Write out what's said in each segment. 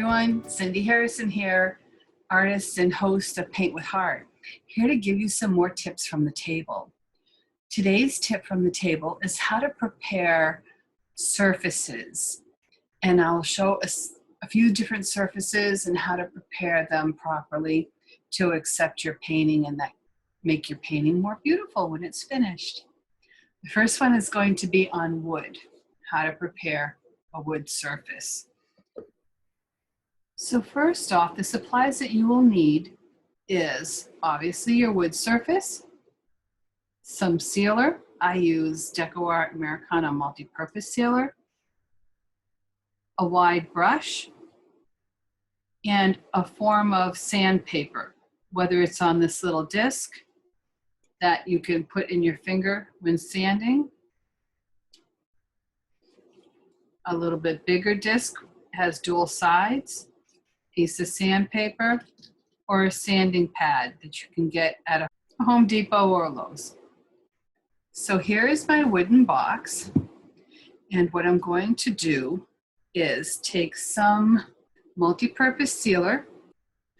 everyone, Cindy Harrison here, artist and host of Paint with Heart, here to give you some more tips from the table. Today's tip from the table is how to prepare surfaces, and I'll show a few different surfaces and how to prepare them properly to accept your painting and that make your painting more beautiful when it's finished. The first one is going to be on wood, how to prepare a wood surface. So first off, the supplies that you will need is obviously your wood surface, some sealer. I use DecoArt Americana multi-purpose sealer, a wide brush, and a form of sandpaper, whether it's on this little disc that you can put in your finger when sanding. A little bit bigger disc has dual sides, piece of sandpaper, or a sanding pad that you can get at a Home Depot or Lowe's. So here is my wooden box, and what I'm going to do is take some multi-purpose sealer,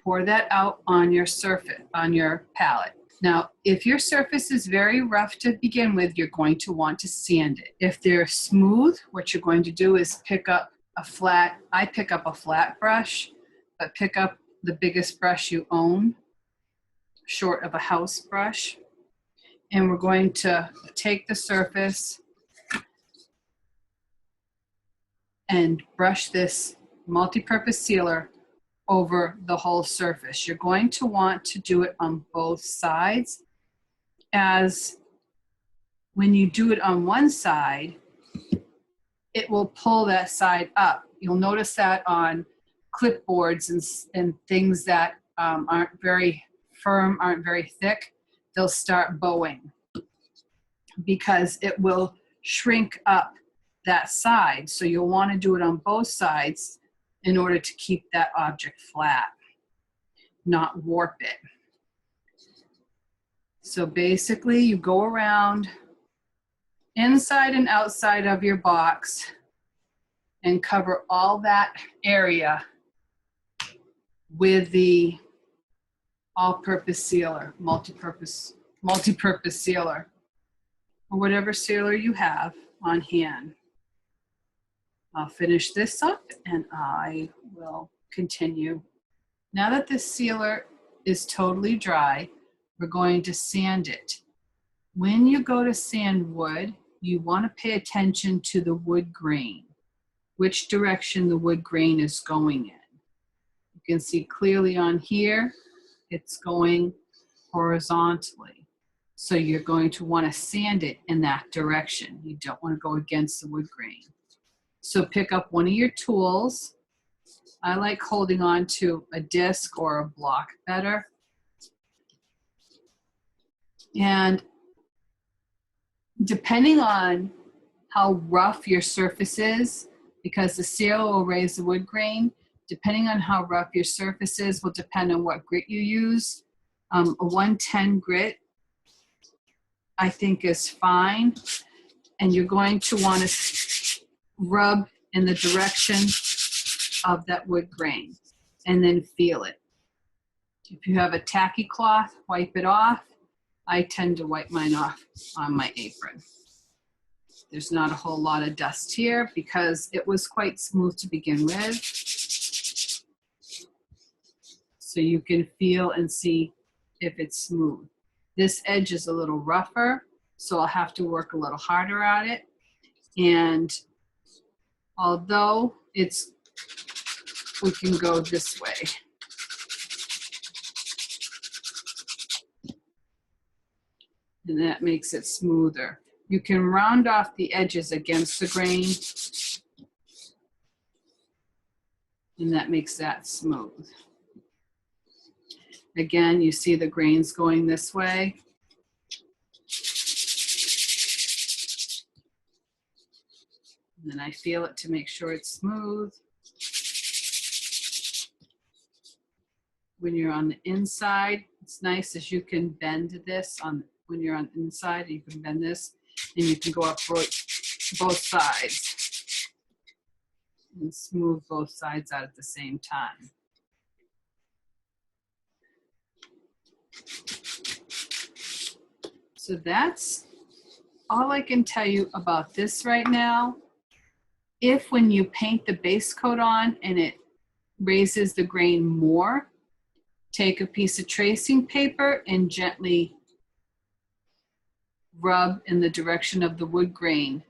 pour that out on your surface, on your palette. Now, if your surface is very rough to begin with, you're going to want to sand it. If they're smooth, what you're going to do is pick up a flat, I pick up a flat brush, but pick up the biggest brush you own, short of a house brush. And we're going to take the surface and brush this multi-purpose sealer over the whole surface. You're going to want to do it on both sides, as when you do it on one side, it will pull that side up. You'll notice that on clipboards and things that aren't very firm, aren't very thick, they'll start bowing because it will shrink up that side. So you'll want to do it on both sides in order to keep that object flat, not warp it. So basically you go around inside and outside of your box and cover all that area with the all-purpose sealer, multi-purpose sealer, or whatever sealer you have on hand. I'll finish this up and I will continue. Now that this sealer is totally dry, we're going to sand it. When you go to sand wood, you want to pay attention to the wood grain, which direction the wood grain is going in. You can see clearly on here, it's going horizontally. So you're going to want to sand it in that direction. You don't want to go against the wood grain. So pick up one of your tools. I like holding on to a disc or a block better. And depending on how rough your surface is, because the sealer will raise the wood grain, depending on how rough your surface is will depend on what grit you use. A 110 grit, I think, is fine. And you're going to want to rub in the direction of that wood grain and then feel it. If you have a tacky cloth, wipe it off. I tend to wipe mine off on my apron. There's not a whole lot of dust here because it was quite smooth to begin with. So you can feel and see if it's smooth. This edge is a little rougher, so I'll have to work a little harder at it. And although we can go this way. And that makes it smoother. You can round off the edges against the grain, and that makes that smooth. Again, you see the grains going this way. And then I feel it to make sure it's smooth. When you're on the inside, it's nice as you can bend this when you're on the inside, you can bend this and you can go up both sides. and smooth both sides out at the same time. So that's all I can tell you about this right now. If when you paint the base coat on and it raises the grain more, take a piece of tracing paper and gently rub in the direction of the wood grain,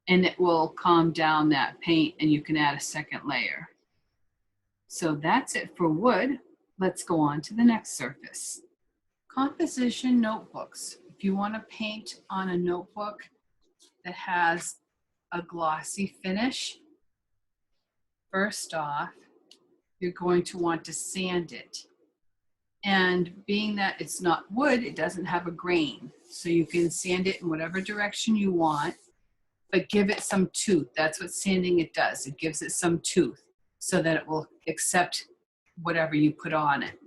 and it will calm down that paint and you can add a second layer. So that's it for wood. Let's go on to the next surface. Composition notebooks. If you want to paint on a notebook that has a glossy finish, first off, you're going to want to sand it. And being that it's not wood, it doesn't have a grain. So you can sand it in whatever direction you want, but give it some tooth. That's what sanding it does. It gives it some tooth so that it will accept whatever you put on it.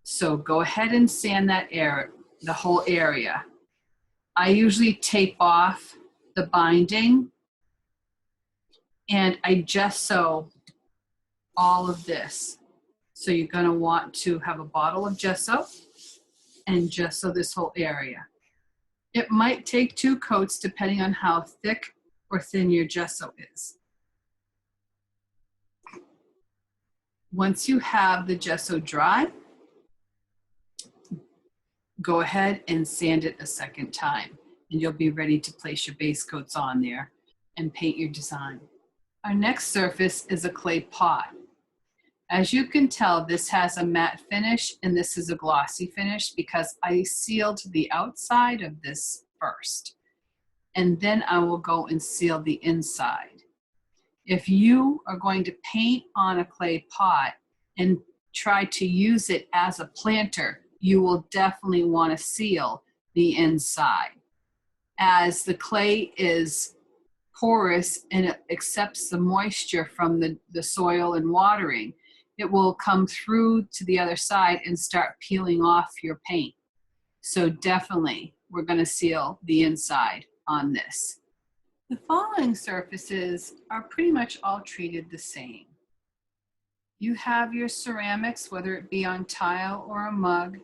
So go ahead and sand that area, the whole area. I usually tape off the binding and I gesso all of this. So you're going to want to have a bottle of gesso and gesso this whole area. It might take 2 coats depending on how thick or thin your gesso is. Once you have the gesso dry, go ahead and sand it a second time and you'll be ready to place your base coats on there and paint your design. Our next surface is a clay pot. As you can tell, this has a matte finish and this is a glossy finish because I sealed the outside of this first. And then I will go and seal the inside. If you are going to paint on a clay pot and try to use it as a planter, you will definitely want to seal the inside. As the clay is porous and it accepts the moisture from the soil and watering, it will come through to the other side and start peeling off your paint. So definitely, we're going to seal the inside on this. The following surfaces are pretty much all treated the same. You have your ceramics, whether it be on tile or a mug,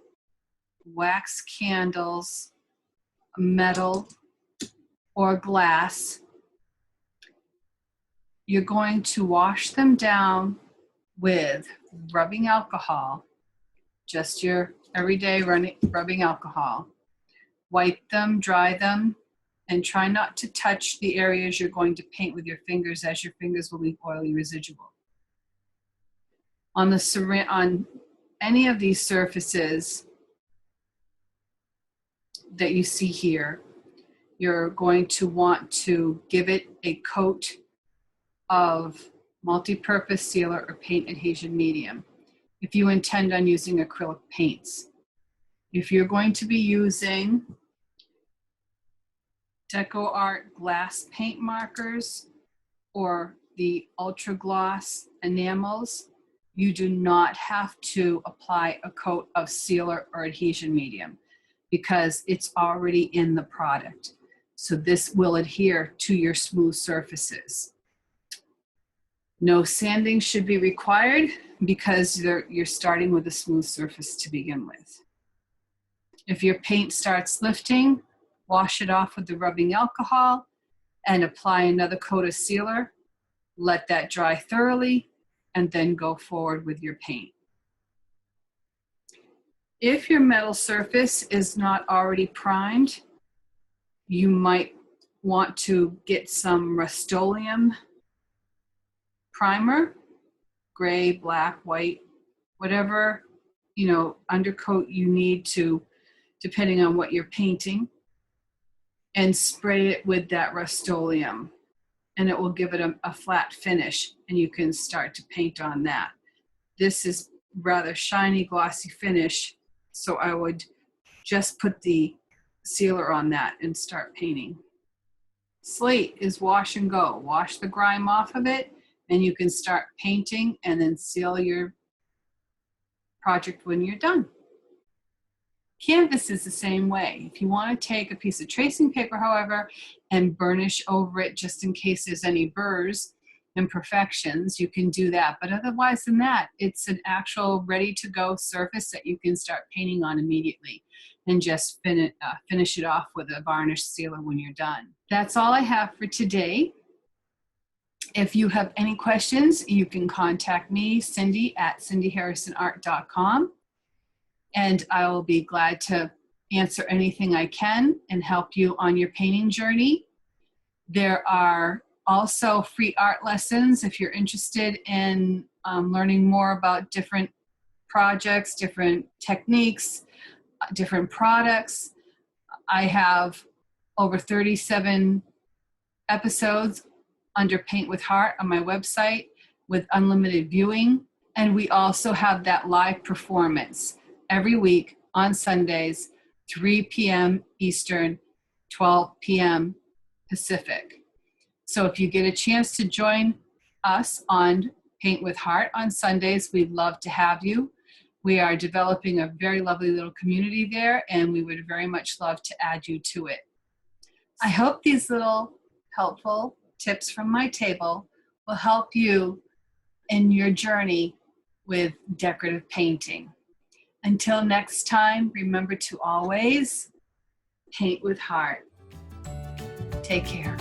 wax candles, metal, or glass. You're going to wash them down with rubbing alcohol, just your everyday rubbing alcohol. Wipe them, dry them, and try not to touch the areas you're going to paint with your fingers, as your fingers will leave oily residual. On any of these surfaces that you see here, you're going to want to give it a coat of multi-purpose sealer or paint adhesion medium if you intend on using acrylic paints. If you're going to be using Deco Art glass paint markers or the ultra gloss enamels, you do not have to apply a coat of sealer or adhesion medium because it's already in the product. So this will adhere to your smooth surfaces. No sanding should be required because you're starting with a smooth surface to begin with. If your paint starts lifting, wash it off with the rubbing alcohol and apply another coat of sealer. Let that dry thoroughly and then go forward with your paint. If your metal surface is not already primed, you might want to get some Rust-Oleum primer, gray, black, white, whatever, undercoat you need to, depending on what you're painting, and spray it with that Rust-Oleum, and it will give it a flat finish, and you can start to paint on that. This is rather shiny, glossy finish, so I would just put the sealer on that and start painting. Slate is wash and go. Wash the grime off of it, and you can start painting and then seal your project when you're done. Canvas is the same way. If you want to take a piece of tracing paper, however, and burnish over it just in case there's any burrs, imperfections, you can do that. But otherwise than that, it's an actual ready-to-go surface that you can start painting on immediately and just finish it off with a varnish sealer when you're done. That's all I have for today. If you have any questions, you can contact me, Cindy, at cindyharrisonart.com, and I will be glad to answer anything I can and help you on your painting journey. There are also free art lessons if you're interested in learning more about different projects, different techniques, different products. I have over 37 episodes under Paint with Heart on my website with unlimited viewing. And we also have that live performance every week on Sundays, 3 p.m. Eastern, 12 p.m. Pacific. So if you get a chance to join us on Paint with Heart on Sundays, we'd love to have you. We are developing a very lovely little community there, and we would very much love to add you to it. I hope these little helpful tips from my table will help you in your journey with decorative painting. Until next time, remember to always paint with heart. Take care.